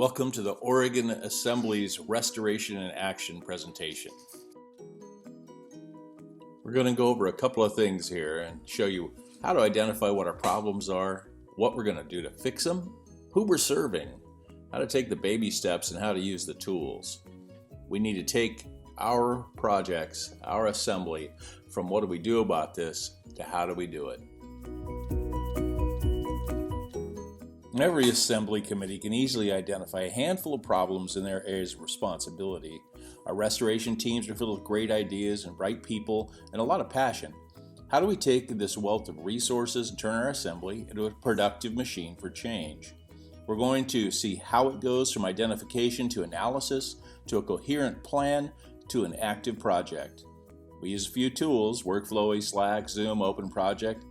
Welcome to the Oregon Assembly's Restoration in Action presentation. We're going to go over a couple of things here and show you how to identify what our problems are, what we're going to do to fix them, who we're serving, how to take the baby steps, and how to use the tools. We need to take our projects, our assembly, from what do we do about this to how do we do it. Every assembly committee can easily identify a handful of problems in their areas of responsibility. Our restoration teams are filled with great ideas and bright people and a lot of passion. How do we take this wealth of resources and turn our assembly into a productive machine for change? We're going to see how it goes from identification to analysis to a coherent plan to an active project. We use a few tools: Workflowy, Slack, Zoom, Open Project.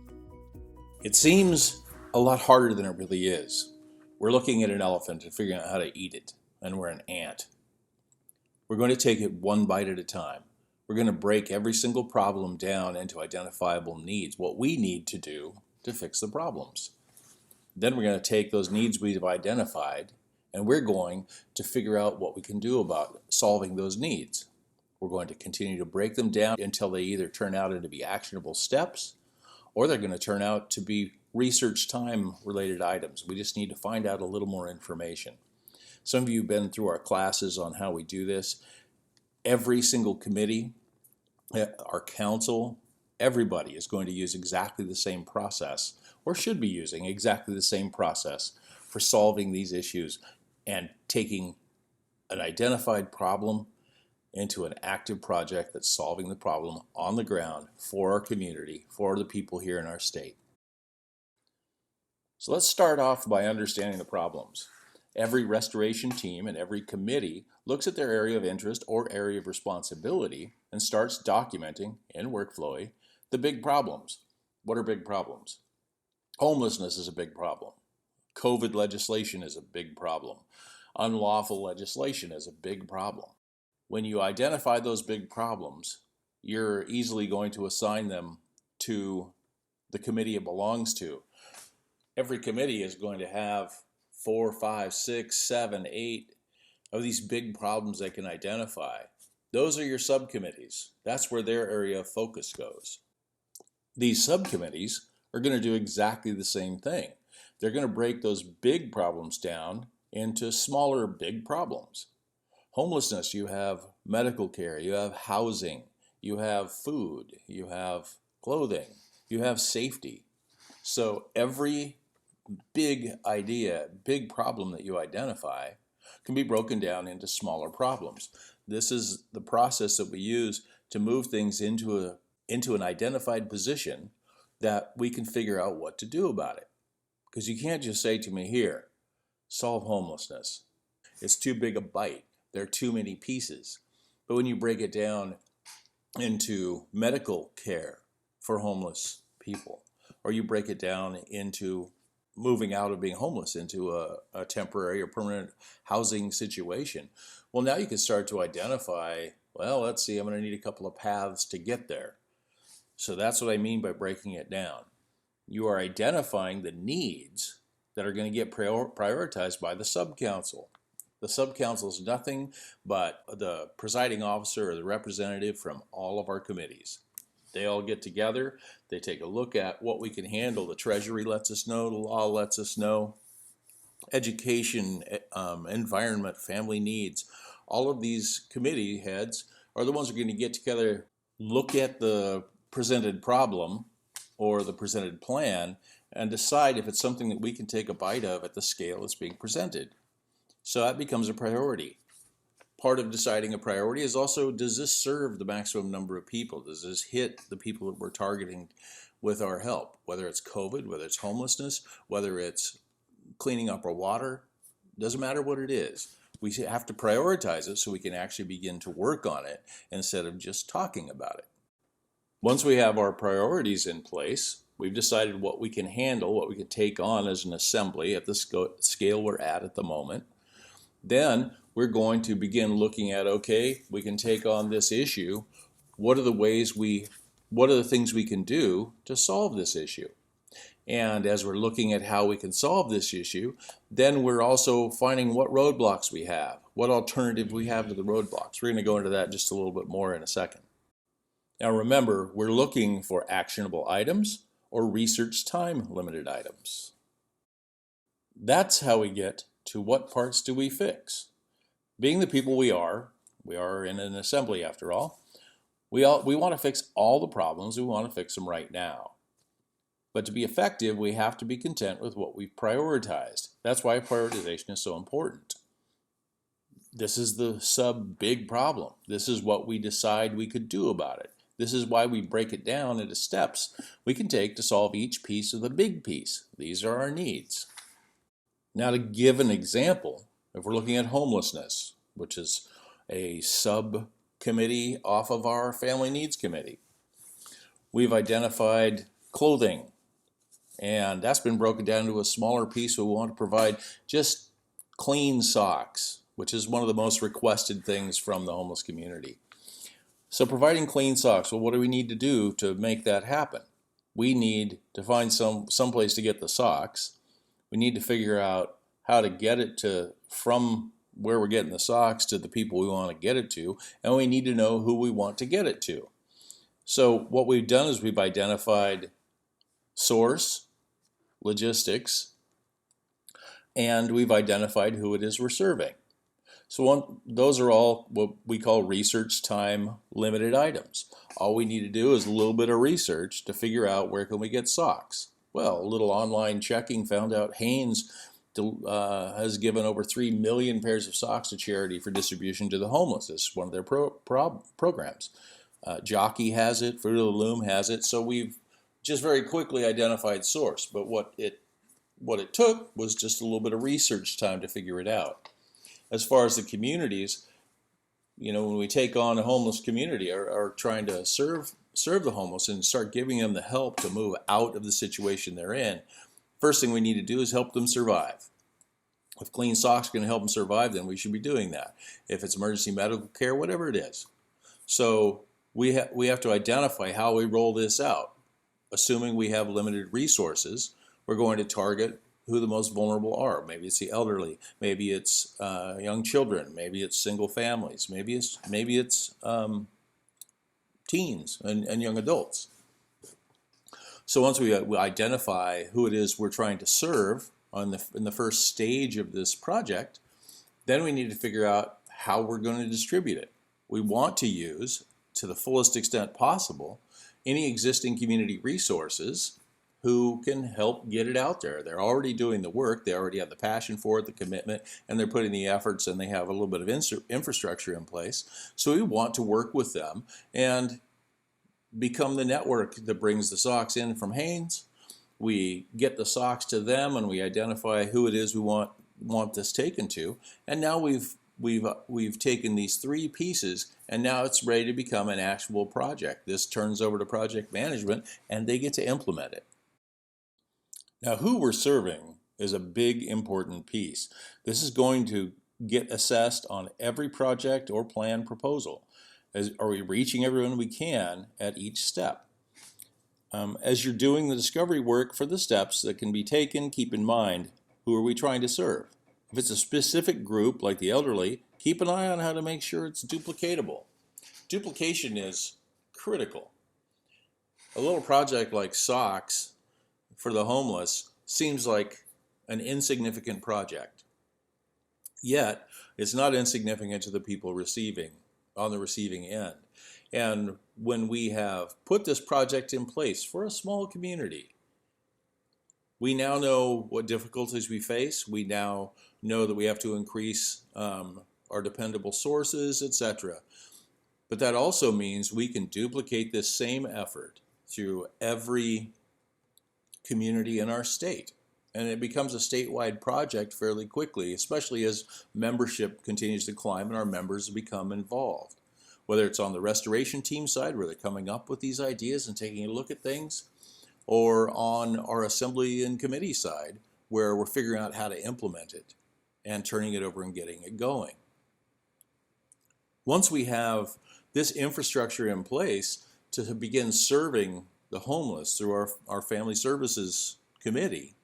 It seems a lot harder than it really is. We're looking at an elephant and figuring out how to eat it, and we're an ant. We're going to take it one bite at a time. We're going to break every single problem down into identifiable needs, what we need to do to fix the problems. Then we're going to take those needs we've identified, and we're going to figure out what we can do about solving those needs. We're going to continue to break them down until they either turn out to be actionable steps, or they're going to turn out to be research time related items. We just need to find out a little more information. Some of you have been through our classes on how we do this. Every single committee, our council, everybody is going to use exactly the same process, or should be using exactly the same process for solving these issues and taking an identified problem into an active project that's solving the problem on the ground for our community, for the people here in our state. So let's start off by understanding the problems. Every restoration team and every committee looks at their area of interest or area of responsibility and starts documenting in Workflowy the big problems. What are big problems? Homelessness is a big problem. COVID legislation is a big problem. Unlawful legislation is a big problem. When you identify those big problems, you're easily going to assign them to the committee it belongs to. Every committee is going to have 4, 5, 6, 7, 8 of these big problems they can identify. Those are your subcommittees. That's where their area of focus goes. These subcommittees are going to do exactly the same thing. They're going to break those big problems down into smaller big problems. Homelessness, you have medical care, you have housing, you have food, you have clothing, you have safety. So every big idea, big problem that you identify can be broken down into smaller problems. This is the process that we use to move things into an identified position that we can figure out what to do about it. Because you can't just say to me, here, solve homelessness. It's too big a bite. There are too many pieces. But when you break it down into medical care for homeless people, or you break it down into moving out of being homeless into a temporary or permanent housing situation, well, now you can start to identify, well, let's see, I'm going to need a couple of paths to get there. So that's what I mean by breaking it down. You are identifying the needs that are going to get prioritized by the subcouncil. The subcouncil is nothing but the presiding officer or the representative from all of our committees. They all get together, they take a look at what we can handle. The Treasury lets us know, the law lets us know, education, environment, family needs. All of these committee heads are the ones who are going to get together, look at the presented problem or the presented plan, and decide if it's something that we can take a bite of at the scale that's being presented. So that becomes a priority. Part of deciding a priority is also, does this serve the maximum number of people? Does this hit the people that we're targeting with our help? Whether it's COVID, whether it's homelessness, whether it's cleaning up our water, doesn't matter what it is. We have to prioritize it so we can actually begin to work on it instead of just talking about it. Once we have our priorities in place, we've decided what we can handle, what we can take on as an assembly at the scale we're at the moment. Then we're going to begin looking at, okay, we can take on this issue. What are the things we can do to solve this issue? And as we're looking at how we can solve this issue, then we're also finding what roadblocks we have, what alternative we have to the roadblocks. We're going to go into that just a little bit more in a second. Now remember, we're looking for actionable items or research time limited items. That's how we get to what parts do we fix. Being the people we are in an assembly after all, we want to fix all the problems, we want to fix them right now. But to be effective, we have to be content with what we've prioritized. That's why prioritization is so important. This is the sub-big problem. This is what we decide we could do about it. This is why we break it down into steps we can take to solve each piece of the big piece. These are our needs. Now, to give an example, if we're looking at homelessness, which is a subcommittee off of our Family Needs Committee, we've identified clothing, and that's been broken down into a smaller piece. We want to provide just clean socks, which is one of the most requested things from the homeless community. So providing clean socks, well, what do we need to do to make that happen? We need to find some place to get the socks. We need to figure out how to get it to from where we're getting the socks to the people we want to get it to, and we need to know who we want to get it to. So what we've done is we've identified source, logistics, and we've identified who it is we're serving. So those are all what we call research time limited items. All we need to do is a little bit of research to figure out where can we get socks. Well, a little online checking found out Hanes has given over 3 million pairs of socks to charity for distribution to the homeless. It's one of their programs. Jockey has it, Fruit of the Loom has it. So we've just very quickly identified source, but what it took was just a little bit of research time to figure it out. As far as the communities, when we take on a homeless community or trying to serve the homeless and start giving them the help to move out of the situation they're in, first thing we need to do is help them survive. If clean socks are going to help them survive, then we should be doing that. If it's emergency medical care, whatever it is. So we have to identify how we roll this out. Assuming we have limited resources, we're going to target who the most vulnerable are. Maybe it's the elderly, maybe it's young children, maybe it's single families, maybe it's teens and young adults. So once we identify who it is we're trying to serve in the first stage of this project, then we need to figure out how we're going to distribute it. We want to use, to the fullest extent possible, any existing community resources who can help get it out there. They're already doing the work, they already have the passion for it, the commitment, and they're putting the efforts, and they have a little bit of infrastructure in place. So we want to work with them and become the network that brings the socks in from Hanes. We get the socks to them, and we identify who it is we want this taken to. And now we've taken these 3 pieces, and now it's ready to become an actual project. This turns over to project management, and they get to implement it. Now, who we're serving is a big, important piece. This is going to get assessed on every project or plan proposal. Are we reaching everyone we can at each step? As you're doing the discovery work for the steps that can be taken, keep in mind, who are we trying to serve? If it's a specific group, like the elderly, keep an eye on how to make sure it's duplicatable. Duplication is critical. A little project like socks for the homeless seems like an insignificant project. Yet, it's not insignificant to the people on the receiving end. And when we have put this project in place for a small community, we now know what difficulties we face. We now know that we have to increase our dependable sources, etc. But that also means we can duplicate this same effort through every community in our state. And it becomes a statewide project fairly quickly, especially as membership continues to climb and our members become involved. Whether it's on the restoration team side, where they're coming up with these ideas and taking a look at things, or on our assembly and committee side, where we're figuring out how to implement it and turning it over and getting it going. Once we have this infrastructure in place to begin serving the homeless through our family services committee,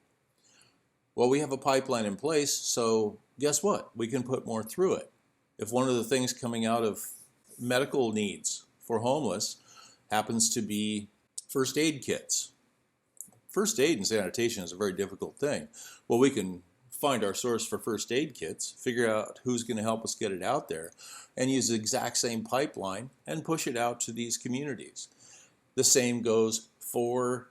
well, we have a pipeline in place, so guess what? We can put more through it. If one of the things coming out of medical needs for homeless happens to be first aid kits. First aid and sanitation is a very difficult thing. Well, we can find our source for first aid kits, figure out who's going to help us get it out there, and use the exact same pipeline and push it out to these communities. The same goes for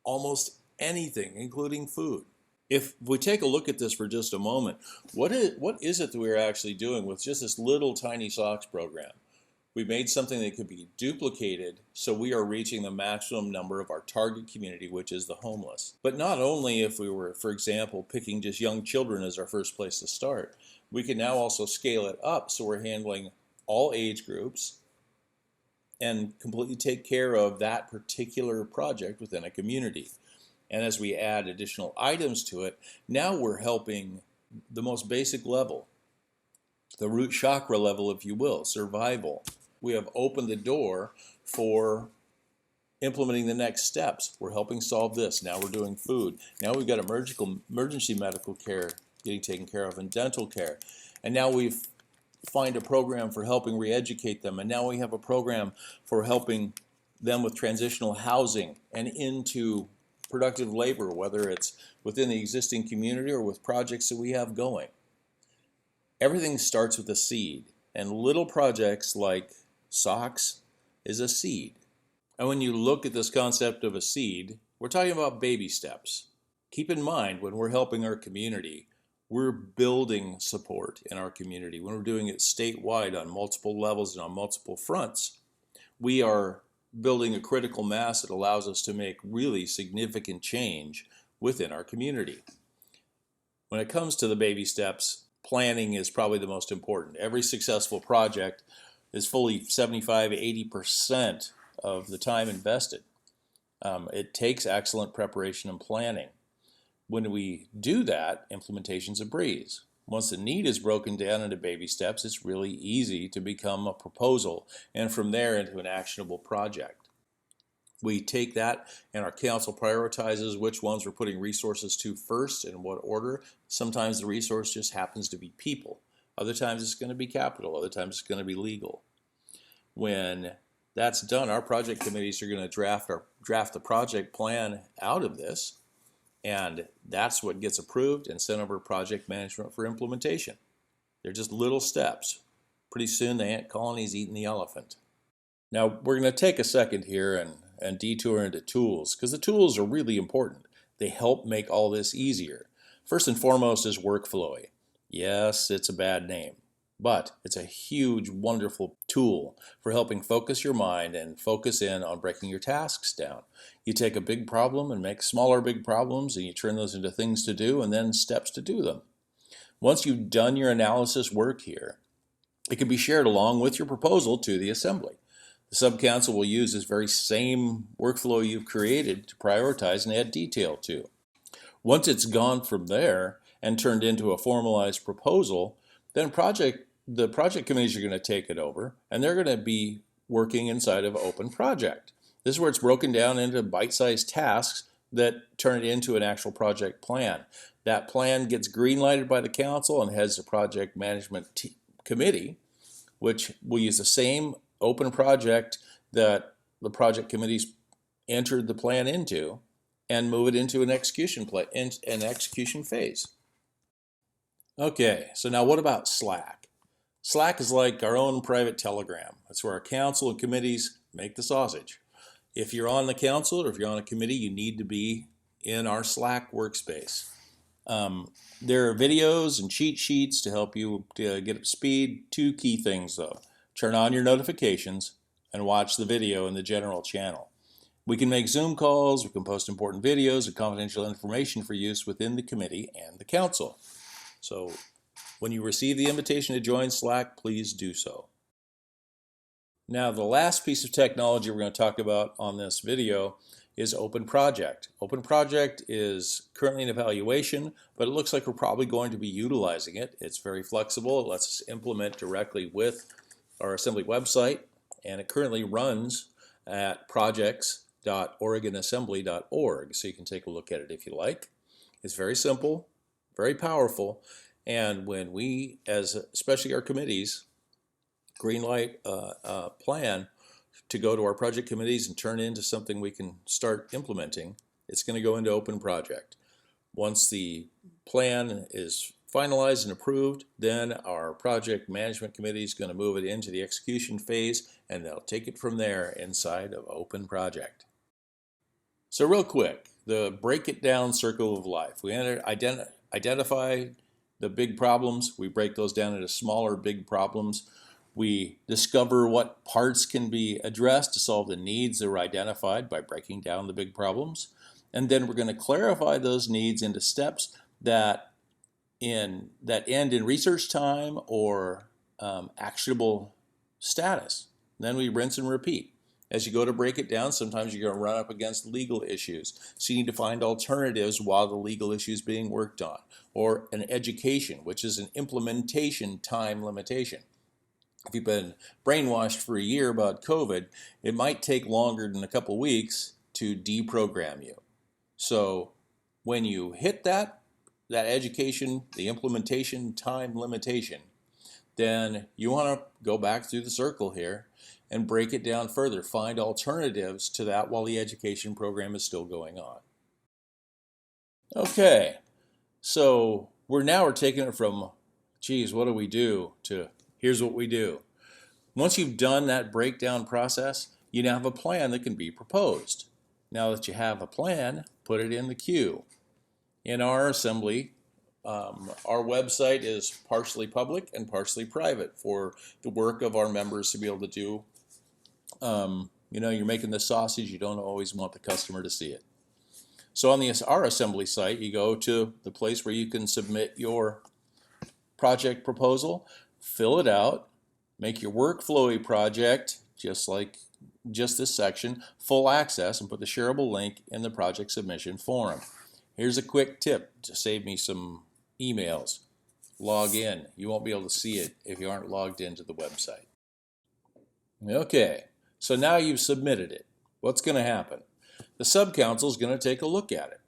almost anything, including food. If we take a look at this for just a moment, what is it that we're actually doing with just this little tiny SOX program? We made something that could be duplicated, so we are reaching the maximum number of our target community, which is the homeless. But not only if we were, for example, picking just young children as our first place to start, we can now also scale it up so we're handling all age groups and completely take care of that particular project within a community. And as we add additional items to it, now we're helping the most basic level, the root chakra level, if you will, survival. We have opened the door for implementing the next steps. We're helping solve this. Now we're doing food. Now we've got emergency medical care getting taken care of and dental care. And now we've find a program for helping re-educate them. And now we have a program for helping them with transitional housing and into productive labor, whether it's within the existing community or with projects that we have going. Everything starts with a seed, and little projects like SOX is a seed. And when you look at this concept of a seed, we're talking about baby steps. Keep in mind, when we're helping our community, we're building support in our community. When we're doing it statewide on multiple levels and on multiple fronts, we are building a critical mass that allows us to make really significant change within our community. When it comes to the baby steps, planning is probably the most important. Every successful project is fully 75–80% of the time invested. It takes excellent preparation and planning. When we do that, implementation's a breeze. Once the need is broken down into baby steps, it's really easy to become a proposal, and from there into an actionable project. We take that, and our council prioritizes which ones we're putting resources to first and in what order. Sometimes the resource just happens to be people. Other times it's going to be capital. Other times it's going to be legal. When that's done, our project committees are going to draft the project plan out of this, and that's what gets approved and sent over to project management for implementation. They're just little steps. Pretty soon the ant colony's eating the elephant. Now we're going to take a second here and detour into tools, because the tools are really important. They help make all this easier. First and foremost is Workflowy. Yes, it's a bad name, but it's a huge, wonderful tool for helping focus your mind and focus in on breaking your tasks down. You take a big problem and make smaller big problems, and you turn those into things to do and then steps to do them. Once you've done your analysis work here, it can be shared along with your proposal to the assembly. The subcouncil will use this very same workflow you've created to prioritize and add detail to. Once it's gone from there and turned into a formalized proposal, then the project committees are going to take it over, and they're going to be working inside of Open Project. This is where it's broken down into bite-sized tasks that turn it into an actual project plan. That plan gets green-lighted by the council and heads to project management committee, which will use the same open project that the project committees entered the plan into and move it into an execution phase. Okay, so now what about Slack? Slack is like our own private Telegram. That's where our council and committees make the sausage. If you're on the council or if you're on a committee, you need to be in our Slack workspace. There are videos and cheat sheets to help you get up to speed. Two key things though: turn on your notifications and watch the video in the general channel. We can make Zoom calls, we can post important videos and confidential information for use within the committee and the council. So when you receive the invitation to join Slack, please do so. Now, the last piece of technology we're going to talk about on this video is Open Project. Open Project is currently in evaluation, but it looks like we're probably going to be utilizing it. It's very flexible. It lets us implement directly with our Assembly website, and it currently runs at projects www.oregonassembly.org, so you can take a look at it if you like. It's very simple, very powerful, and when we, especially our committees, greenlight a plan to go to our project committees and turn into something we can start implementing, it's going to go into open project. Once the plan is finalized and approved, then our project management committee is going to move it into the execution phase, and they'll take it from there inside of open project. So real quick, the break it down circle of life. We identify the big problems. We break those down into smaller big problems. We discover what parts can be addressed to solve the needs that were identified by breaking down the big problems. And then we're going to clarify those needs into steps that end in research time or actionable status. Then we rinse and repeat. As you go to break it down, sometimes you're going to run up against legal issues. So you need to find alternatives while the legal issue is being worked on. Or an education, which is an implementation time limitation. If you've been brainwashed for a year about COVID, it might take longer than a couple weeks to deprogram you. So when you hit that education, the implementation time limitation, then you want to go back through the circle here and break it down further. Find alternatives to that while the education program is still going on. Okay, so we're taking it from, geez, what do we do, to here's what we do. Once you've done that breakdown process, you now have a plan that can be proposed. Now that you have a plan, put it in the queue. In our assembly, our website is partially public and partially private for the work of our members to be able to do. You're making the sausage, you don't always want the customer to see it. So on our assembly site, you go to the place where you can submit your project proposal, fill it out, make your workflowy project, just this section, full access, and put the shareable link in the project submission forum. Here's a quick tip to save me some emails. Log in. You won't be able to see it if you aren't logged into the website. Okay, so now you've submitted it. What's going to happen? The subcouncil is going to take a look at it.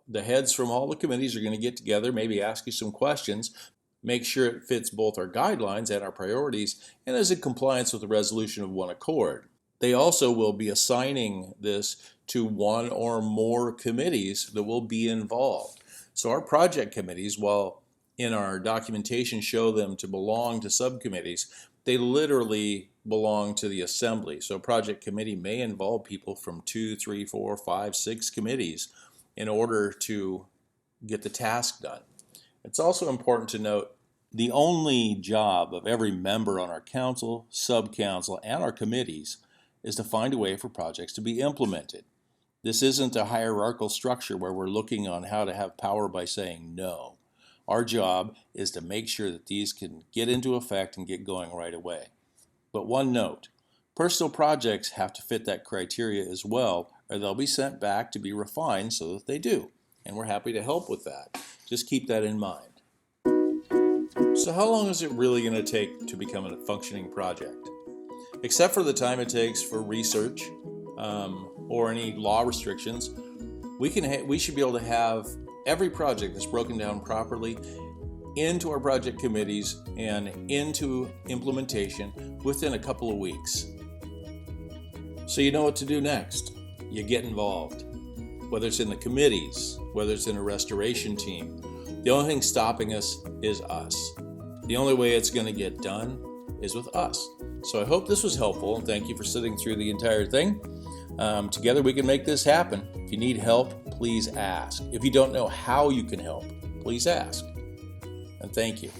The heads from all the committees are going to get together, maybe ask you some questions, make sure it fits both our guidelines and our priorities, and is in compliance with the resolution of one accord. They also will be assigning this to one or more committees that will be involved. So our project committees, while in our documentation show them to belong to subcommittees, they literally belong to the assembly. So a project committee may involve people from 2, 3, 4, 5, 6 committees in order to get the task done. It's also important to note the only job of every member on our council, subcouncil, and our committees is to find a way for projects to be implemented. This isn't a hierarchical structure where we're looking on how to have power by saying no. Our job is to make sure that these can get into effect and get going right away. But one note, personal projects have to fit that criteria as well, or they'll be sent back to be refined so that they do. And we're happy to help with that. Just keep that in mind. So how long is it really going to take to become a functioning project? Except for the time it takes for research or any law restrictions, we should be able to have every project that's broken down properly into our project committees and into implementation within a couple of weeks. So you know what to do next. You get involved. Whether it's in the committees, whether it's in a restoration team, the only thing stopping us is us. The only way it's going to get done is with us. So I hope this was helpful, and thank you for sitting through the entire thing. Together we can make this happen. If you need help, please ask. If you don't know how you can help, please ask. And thank you.